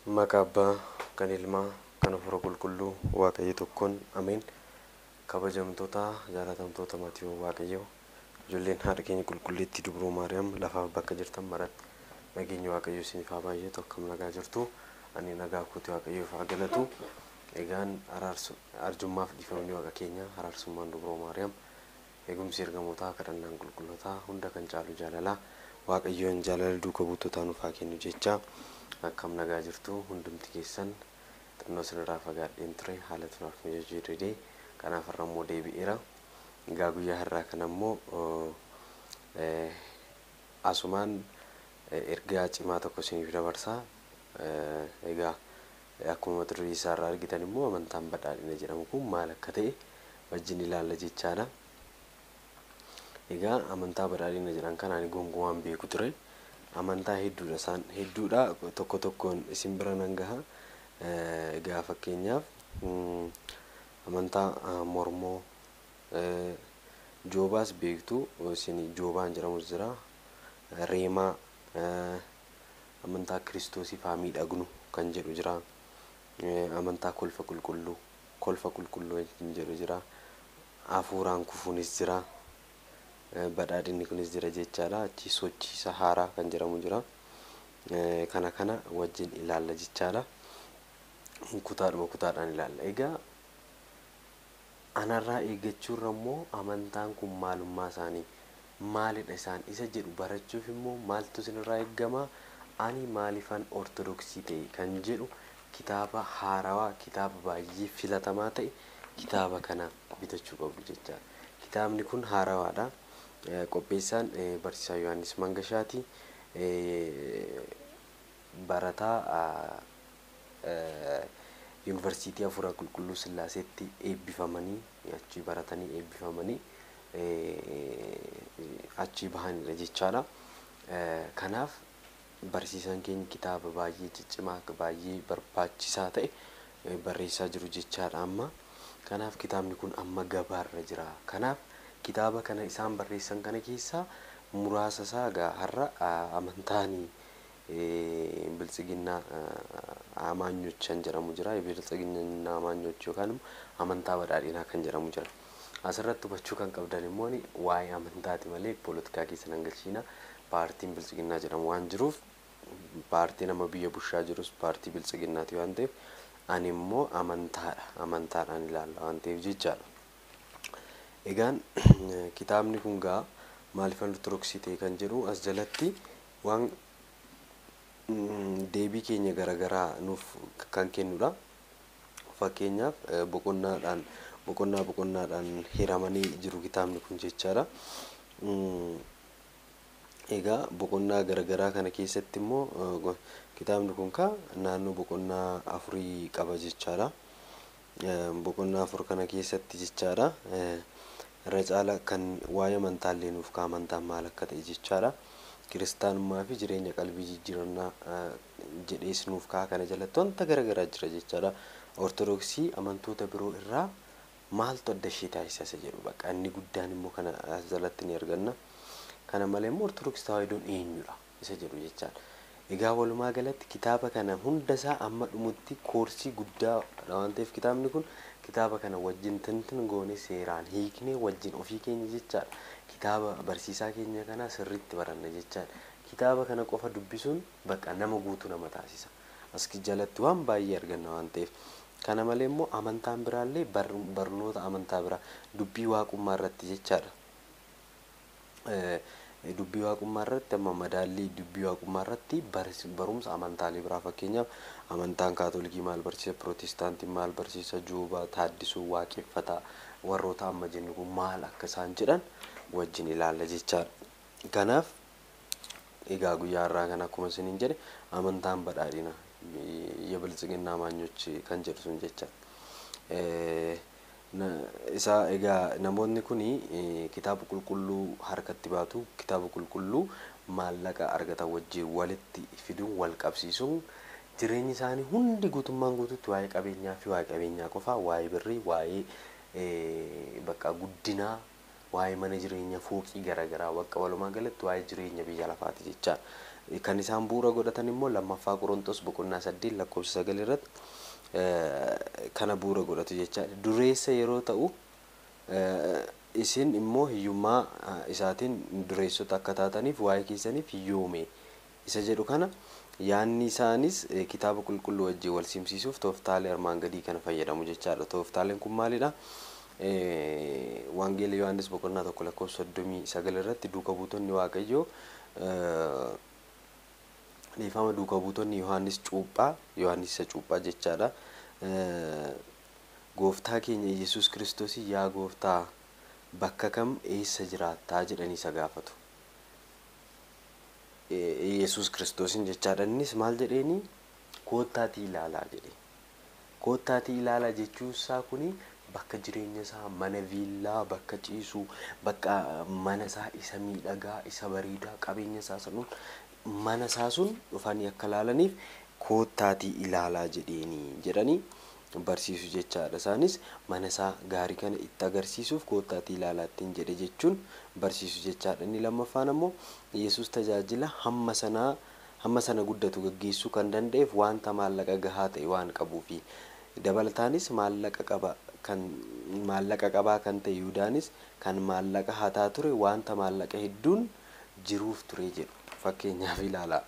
Maqaa Abbaa, kan Ilmaa, kan Hafuura Qulqulluu, Waaqayyo tokkoon Ameen. Kabajamtoota jaalatamtoota maatii Waaqayyoo, ijoolleen haadha keenya qulqulleettii Dubroo Maariyaam lafaaf bakka jirtan maratti nageenyi Waaqayyoo isiniif haa baay'atu. Akkam nagaa jirtu? Ani nagaa kuutii Waaqayyoof haa galatu. Egaan arjummaaf dhiifamni Waaqa keenya araarsummaan Dubroo Maariyaam eegumsi ergamootaa kadhannaan qulqullootaa hunda kan caalu jaalalaa Waaqayyoon jaalala duuka buutotaa nuuf haa kennu jecha. Akkam nagaa jirtu hundumti keessan xinnoo sinirraa fagaadheen ture haala tunaaf mijajuu didee kanaaf har'a immoo deebi'eera. Egaa guyyaa har'aa kana immoo asumaan ergaa cimaa tokko isiniif dabarsaa. Egaa akkuma mata duree isaarraa argitan immoo amantaan badhaadhina jedhamu kun maal akka ta'e wajjin ilaalla jechaadha. Egaa amantaa badhaadhina jedhan kana ani gonkumaan beeku ture. Amantaa hedduudha tokko tokkoon isin bira nan gaha. Egaa fakkeenyaaf amantaa mormoo joobaas beektu isin joobaan jedhamus jira. Reemaa amantaa kiristoosiif haa miidhagnu kan jedhu jira. Amantaa kolfa qulqulluu kan jedhu jira. Hafuuraan kufuunis jira. Badhaadhinni kunis jira jechaadha. Achi sochiisa haaraa kan jedhamu jira. Kana wajjin ilaalla jechaadha. Kutaadhaan ilaalla. Egaa anarraa eeggachuurra immoo amantaan kun maalummaa isaanii maalidha isaan isa jedhu barachuuf immoo maaltu isinirraa eeggama? Ani maalifan ortodoksii ta'e kan jedhu kitaaba haarawaa, kitaaba baay'ee filatamaa ta'e kitaaba kana bitachuu qabdu jechaadha. Kitaabni kun haarawaadha. Qopheessaan Barsiisaa Yohaannis Mangashaati. Barataa Yuunivarsiitii Hafuura Qulqulluu Sillaaseetti eebbifamanii achi baratanii eebbifamanii achi bahanidha jechaadha. Kanaaf barsiisaan keenya kitaaba baay'ee ciccimaa baay'ee barbaachisaa ta'e barreessaa jiru jechaadha amma. Kanaaf kitaabni kun amma gabaarra jira. Kanaaf kitaaba kana isaan barreessan kana keessaa muraasa isaa har'a amantaanii biltsiginnaa amaanyochan jedhamu jira. Biltsiginnaa amaanyoch yookaan amantaa badhaadhinaa kan jedhamu jira. Asirratti hubachuu kan qabdan immoo waa'ee amantaati malee poolitikaa keessa nan galchiina. Paartiin biltsiginnaa jedhamu waan jiruuf paartii nama biyya bushaa jirus paartii biltsiginnaati waan ta'eef ani immoo amantaadhaan ilaalla waan ta'eef jechaadha. Egaan kitaabni kun gaa maalifan ortodoksii ta'e kan jedhu as jalatti waan deebii keenya garaagaraa nuuf kan kennudha. Fakkeenyaaf boqonnaadhaan hiramanii jiru kitaabni kun jechaadha. Egaa boqonnaa garaagaraa kana keessatti immoo kitaabni kun naannoo boqonnaa 4 qaba jechaadha. Boqonnaa 4 kana keessatti jechaadha. Irra caala kan waa'ee amantaallee nuuf amantaan maal akka ta'e jechaadha. Kiristaanummaa fi jireenya qalbii jijjiirannaa jedhees nuuf kana jalatti wanta garaagaraa jira jechaadha. Ortodoksii amantoota biroo irraa maaltu adda ishee taasisa isa jedhu bakka inni guddaan immoo kana as jalatti ni arganna. Kana malee immoo ortodoksii tawaahidoon eenyudha isa jedhu jechaadha. Egaa walumaa galatti kitaaba kana hundasaa amma dhumutti koorsii guddaa waan ta'eef kitaabni kun kitaaba kana wajjin tintin goone seeraan hiiknee wajjin ofii keenya jechaadha. Kitaaba barsiisaa keenya kana sirriitti baranna jechaadha. Kitaaba kana qofa dubbisuun bakka nama guutuu nama taasisa. As jalatti waan baay'ee arganna waan ta'eef. Kana malee immoo amantaan biraallee barnoota amantaa biraa dubbii waaqummaa irratti jechaadha. Dubbii waaqummaa irratti amma madaallii dubbii waaqummaa irratti barumsa amantaalee biraa fakkeenyaaf amantaan kaatolikii maal barsiisa, pirootestaantiin maal barsiisa, joobaa, taaddisuu, waaqeffataa warroota amma jennu kun maal akka isaan jedhan wajjin ilaalla jechaadha. Kanaaf egaa guyyaa har'aa kana akkuma isiniin jedhe amantaan badhaadhina የብልጽግና አማኞች kan jedhu sun jechaadha. Isaa egaa namoonni kuni kitaaba qulqulluu harkatti baatu kitaaba qulqulluu maallaqa argatan wajjin walitti fiduun wal qabsiisuun jireenyi isaanii hundi guutummaan guutuutti waa'ee qabeenyaa fi waa'ee qabeenyaa qofaa waa'ee birrii waa'ee bakka guddinaa waa'ee mana jireenyaa fooqii garaagaraa bakka walumaa galatti waa'ee jireenya biyya lafaati jechaadha. kan isaan bu'uura godhatan immoo lammaffaa Qorontos boqonnaa 8 lakkoofsa 9 irratti kana bu'uura godhatu jechaadha. Dureessa yeroo ta'u isin immoo hiyyummaa isaatiin dureessota akka taataniif waa'ee keessaniif hiyyoome isa jedhu kana yaanni isaanis kitaaba qulqulluu wajjin wal simsiisuuf tooftaalee armaan gadii kana fayyadamu jechaadha. Tooftaaleen kun maalidha? Wangeela Yohaannis boqonnaa 1 lakkoofsa 39 irratti duuka buutonni Waaqayyoo dhiifama duuka buutonni Yohaannis isa cuuphaa jechaadha. Gooftaa keenya Yesuus Kiristoos yaa gooftaa bakka kam eessa jiraattaa jedhanii isa gaafatu. Yesuus Kiristoosin jechaadha. Innis maal jedheeni koottaatii ilaalaa jedhe. Koottaatii ilaalaa jechuun isaa kuni bakka jireenya isaa, mana viillaa, bakka ciisuu, bakka mana isaa isa miidhagaa, isa bareedaa, qabeenya isaa sanuun mana isaa sun dhufanii akka ilaalaniif koottaatii ilaalaa jedhanii barsiisu jechaadha. Isaanis mana isaa gaarii kana itti agarsiisuuf koottaatii ilaalaa ittiin jedhe jechuun barsiisu jechaadha. Inni lammaffaan ammoo Yesuus tajaajila hamma sana guddatu gaggeessuu kan danda'eef wanta maallaqa gahaa ta'e waan qabuufi dabalataanis maallaqa qabaa kan ta'e Yihuudaanis kan maallaqa hataa ture wanta maallaqa hedduun jiruuf ture jedhu. Fakkeenyaaf ilaalaa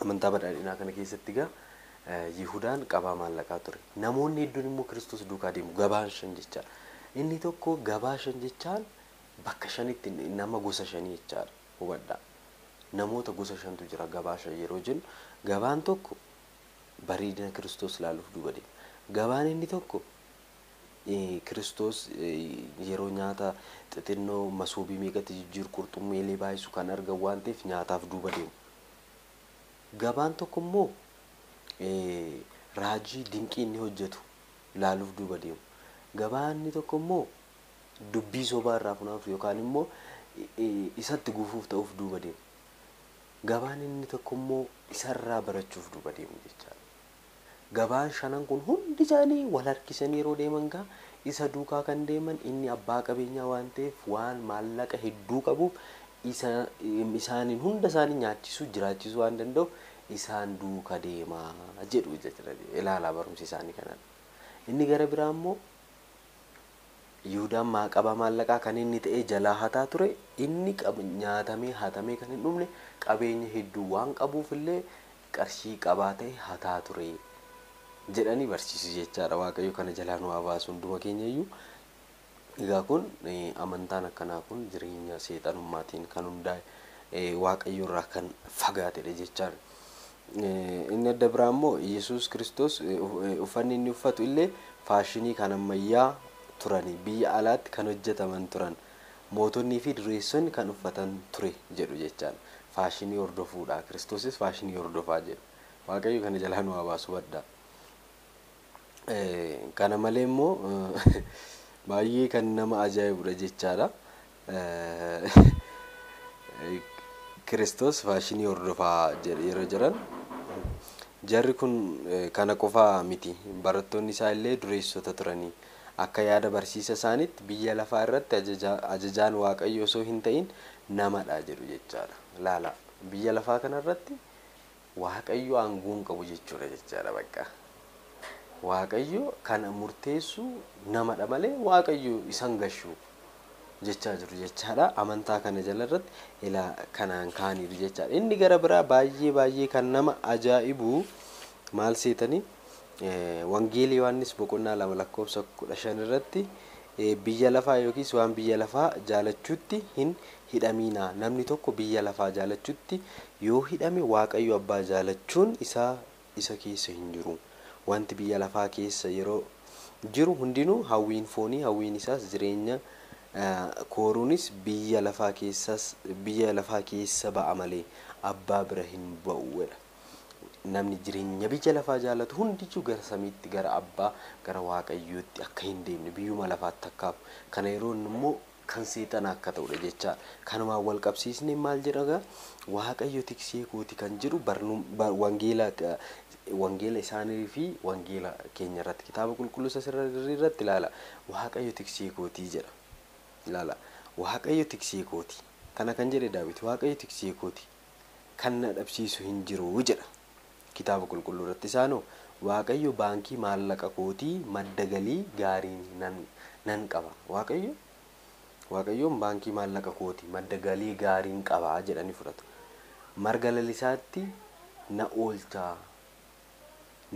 amantaa badhaadhinaa kana keessatti Yihudaan qabaa maallaqaa ture. Namoonni hedduun immoo Kiristoos duukaa deemu gabaan 5 jechaadha. Inni tokko gabaa 5 jechaan bakka 5tti nama gosa 5 jechaadha. Hubadhaa. Namoota gosa 5tu jira gabaa 5 yeroo jennu gabaan tokko bareedina Kiristoos ilaaluuf duuba deema. Gabaan inni tokko Kiristoos yeroo nyaata xixinnoo masoobii meeqatti jijjiiru qurxummiilee baay'isu kan argan waan ta'eef nyaataaf duuba deemu. Gabaan tokko immoo raajii dinqii inni hojjetu ilaaluuf duuba deemu. Gabaan inni tokko immoo dubbii sobaa irraa funaaf yookaan immoo isatti guufuuf ta'uuf duuba deemu. Gabaan inni tokko immoo isarraa barachuuf duuba deemu jechaadha. Gabaan 5 kun hundi isaanii wal harkisanii yeroo deeman isa duukaa kan deeman inni abbaa qabeenyaa waan ta'eef waan maallaqa hedduu qabuuf isaaniin hunda isaanii nyaachisuu jiraachisuu waan danda'u isaan duuka deemaa jedhu jechuudha. Ilaalaa barumsi isaanii kanadha. Inni gara biraa immoo Yihuudaan qabaa maallaqaa kan inni ta'ee jalaa hataa ture inni nyaatamee hatamee kan hin dhumne qabeenya hedduu waan qabuuf illee qarshii qabaa ta'e hataa ture jedhanii barsiisu jechaadha. Waaqayyo kana jalaa nu baasu hunduma keenya iyyuu. Egaa kun amantaan akkanaa kun jireenya seexanummaatiin kan hundaa'e Waaqayyo irraa kan fagaatedha jechaadha. Inni adda biraa immoo Yesuus Kiristoos uffanni inni uffatu illee faashinii kan ammayyaa turani biyya alaatti kan hojjetaman turan mootonnii fi dureessonni kan uffatan ture jedhu jechaadha. Faashinii hordofuudha. Kiristoosis faashinii hordofaa jedhu. Waaqayyo kana jalaa nu baasu baddaa. Kana malee immoo baay'ee kan nama ajaa'ibudha jechaadha. Kiristoos faashinii hordofaa yeroo jiran jarri kun kana qofaa miti. Barattoonni isaa illee dureessota turanii akka yaada barsiisa isaaniitti biyya lafaa irratti ajajaan Waaqayyo osoo hin ta'in namadha jedhu jechaadha. Laala biyya lafaa kana irratti Waaqayyo aangoon qabu jechuudha jechaadha bakka. Waaqayyo kana murteessu namadha malee Waaqayyo isan gashu jechaa jiru jechaadha. Amantaa kana jala irratti kanaan kaaniiru jechaadha. Inni gara biraa baay'ee kan nama ajaa'ibu maal seetanii Wangeela Yohaannis boqonnaa 2 lakkoofsa 15 irratti biyya lafaa yookiis waan biyya lafaa jaalachuutti hin hidhaminaa. Namni tokko biyya lafaa jaalachuutti yoo hidhame Waaqayyo abbaa jaalachuun isa keessa hin jiru. Wanti biyya lafaa keessa yeroo jiru hundinuu hawwiin foonii hawwiin isaas jireenya kooruunis biyya lafaa keessa ba'a malee abbaa bira hin ba'uudha. Namni jireenya biyya lafaa jaalatu hundiyyuu gara samiitti gara abbaa gara Waaqayyootti akka hin deemne biyyuma lafaatti akkaafu. Kana yeroo immoo kan seexana akka ta'udha jecha kanumaan wal qabsiisne maal jedhaga Waaqayyo tiksee kooti kan jiru wangeela isaanii fi wangeela keenya irratti kitaaba qulqulluu irratti ilaala. Waaqayyo tiksee kootii jedha. Ilaala Waaqayyo tiksee kooti. Kana kan jedhe Daawit Waaqayyo tiksee kooti. kan na dhabsiisu hin jiru jedha kitaaba qulqulluu irratti. Isaanoo Waaqayyo baankii maallaqa kootii madda galii gaarii nan qaba. Waaqayyoon baankii maallaqa kootii madda galii gaariin qaba jedhanii fudhatu. Marga lalisaatti na oolchaa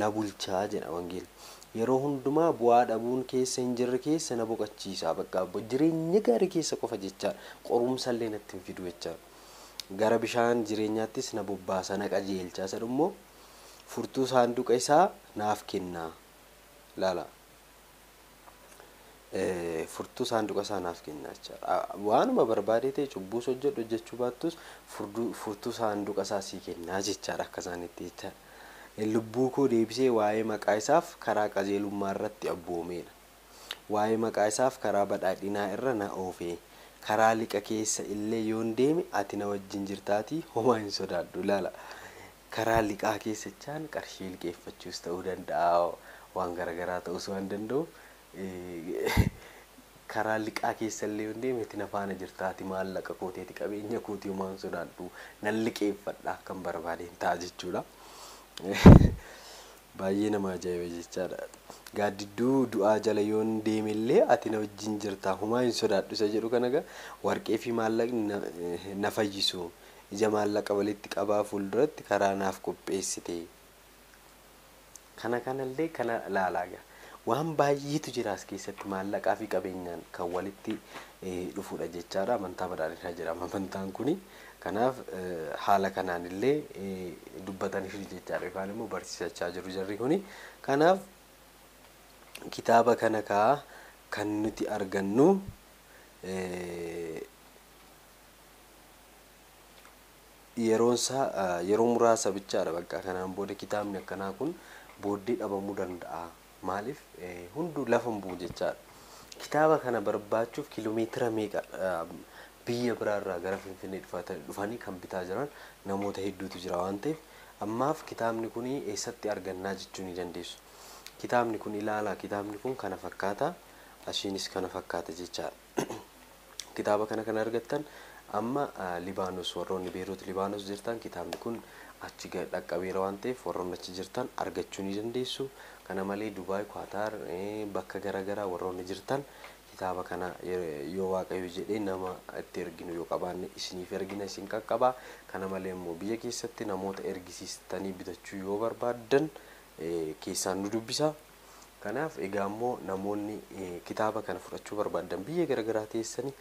na bulchaa jedha wangeelli. Yeroo hundumaa bu'aa dhabuun keessa hin jirre keessa na boqochiisa. Bakka jireenya gaarii keessa qofa jecha qorumsa illee natti hin fidu jecha. Gara bishaan jireenyaattis na bobbaasa na qajeelcha. Isa immoo furtuu saanduqa isaa naaf kenna. Laala. Furtuu saanduqa isaa naaf kenna jecha. Waanuma barbaadee ta'e cubbuus hojjechuu baattus furtuu saanduqa isaa sii kenna jechaadha akka isaanitti jecha. Lubbuu koo deebisee waa'ee maqaa isaaf karaa qajeelummaa irratti abboomeedha. Waa'ee maqaa isaaf karaa badhaadhinaa irra na oofee. Karaa liqa keessa illee yoon deeme ati na wajjin jirtaatii homaa hin sodaadhu. Laala. Karaa liqaa keessa jechaan qarshii liqeeffachuus ta'uu danda'a, waan garagaraa ta'us waan danda'u. Karaa liqaa keessa illee yoon deeme ati na faana jirtaatii maallaqa kooteeti qabeenya kootii homaa hin sodaadhu. Nan liqeeffadha akkan barbaadeen ta'a jechuudha. Baay'ee nama ajaa'iba jechaadha. Gaaddidduu du'aa jala yoon deeme illee ati na wajjin jirtaa homaa hin sodaadhu isa jedhu kana egaa warqee fi maallaqni na fayyisu. Ija maallaqa walitti qabaa fuulduratti karaa naaf qopheessite. Kanallee kana ilaalaa egaa waan baay'eetu jira as keessatti maallaqaa fi qabeenyaan kan walitti dhufuudha jechaadha. Amantaa badhaadhinaa jedhama amantaan kuni. Kanaaf haala kanaan illee dubbatanii jechaadha yookaan immoo barsiisachaa jiru jarri kuni. Kanaaf kitaaba kana kan nuti argannu yeroo muraasa bichaadha. Bakka kanaan booda kitaabni akkanaa kun booddee dhabamuu danda'a. Maaliif hunduu lafa hin bu'u jechaadha. Kitaaba kana barbaachuuf kiiloomeetira meeqa biyya biraarraa gara Finfinnee dhufanii kan bitaa jiran namoota hedduutu jira waan ta'eef ammaaf kitaabni kun eessatti argannaa jechuu ni dandeessu. Kitaabni kun ilaalaa kitaabni kun kana fakkaata ashiinis kana fakkaata jechaadha. Kitaaba kana kan argattan amma Libaanos warroonni Beeruut Libaanos jirtan kitaabni kun achi dhaqqabeera waan ta'eef warroonni achi jirtan argachuu ni dandeessu. Kana malee Dubaay, Qaataar bakka garagaraa warroonni jirtan kitaaba kana yoo Waaqayyo jedhee nama itti erginu yoo qabaanne isiniif ergina isin qaqqabaa. Kana malee immoo biyya keessatti namoota ergisiistanii bitachuu yoo barbaaddan keessaan nu dubbisa. Kanaaf egaa immoo namoonni kitaaba kana fudhachuu barbaadan biyya garagaraa teessanii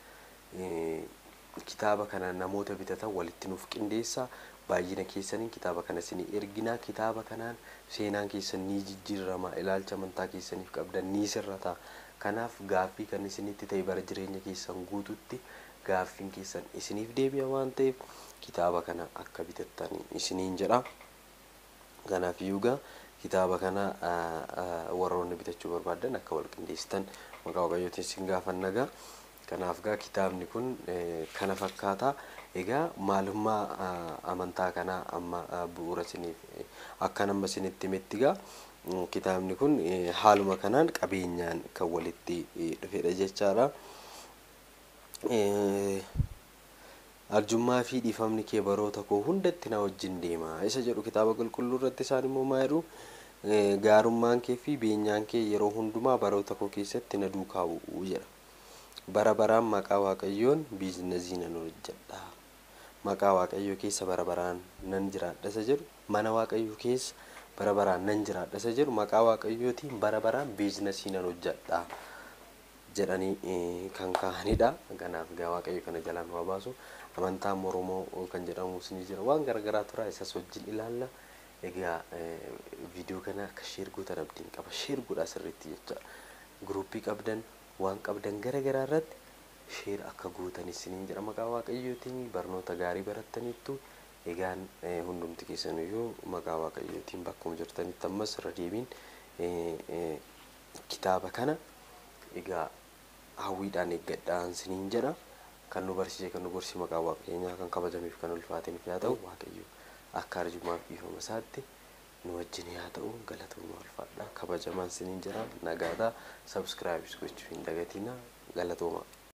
kitaaba kana namoota bitatan walitti nuuf qindeessaa. Baay'ina keessaniin kitaaba kana isinii erginaa. Kitaaba kanaan seenaan keessan ni jijjiirama. Ilaalcha amantaa keessaniif qabdan ni sirrata. Kanaaf gaaffii kan isinitti ta'e bara jireenya keessan guututti gaaffiin keessan isiniif deebi'a waan ta'eef kitaaba kana akka bitattan isiniin jedha. Kanaaf yuugaa kitaaba kana warroonni bitachuu barbaadan akka wal qindeessitan maqaa Waaqayyootiin isin gaafanna. Kanaaf gaa kitaabni kun kana fakkaata. Egaa maalummaa amantaa kana amma bu'uura isiniif akka nama isinitti himetti gaa kitaabni kun haaluma kanaan qabeenyaan kan walitti dhufedha jechaadha. Arjummaa fi dhiifamni kee baroota koo hundatti na wajjin deema isa jedhu kitaaba qulqulluu irratti isaan immoo maa jedhu gaarummaan kee fi beenyaan kee yeroo hundumaa baroota koo keessatti na duukaa bu'u jedha. Bara baraan maqaa Waaqayyoon biizinasii nan hojjedha. Maqaa Waaqayyoo keessa bara baraan nan jiraadha isa jedhu mana Waaqayyoo keessa bara baraan nan jiraadha isa jedhu maqaa Waaqayyootiin bara baraan biizinasii nan hojjedha jedhanii kan kaa'anidha. Kanaaf gaa Waaqayyo kana jalaan waa baasu amantaan Oromoo kan jedhamu ni jira waan garagaraa tura isas wajjin ilaalla. Egaa viidiyoo kana akka sheer gootan abdiin qaba. Sheer godhaa sirriitti jecha gruupii qabdan waan qabdan garagaraa irratti sheer akka gootan isiniin jedha maqaa Waaqayyootiin barnoota gaarii barattaniittu. Egaan hundumti keessaniyyuu maqaa Waaqayyootiin bakkuma jirtanitti ammas irra deebiin kitaaba kana egaa hawwiidhaan eeggadhaan isiniin jedha. Kan nu barsiise kan nu gorsi maqaa Waaqayyoo kan kabajameef kan ulfaateef yaa ta'u Waaqayyo akka arjumaaf dhiifama isaatti nu wajjin yaa ta'u galatooma ulfaadha kabajamaan isiniin jedha. Nagaadhaa subscribe gochuu hin dagatinaa galatooma.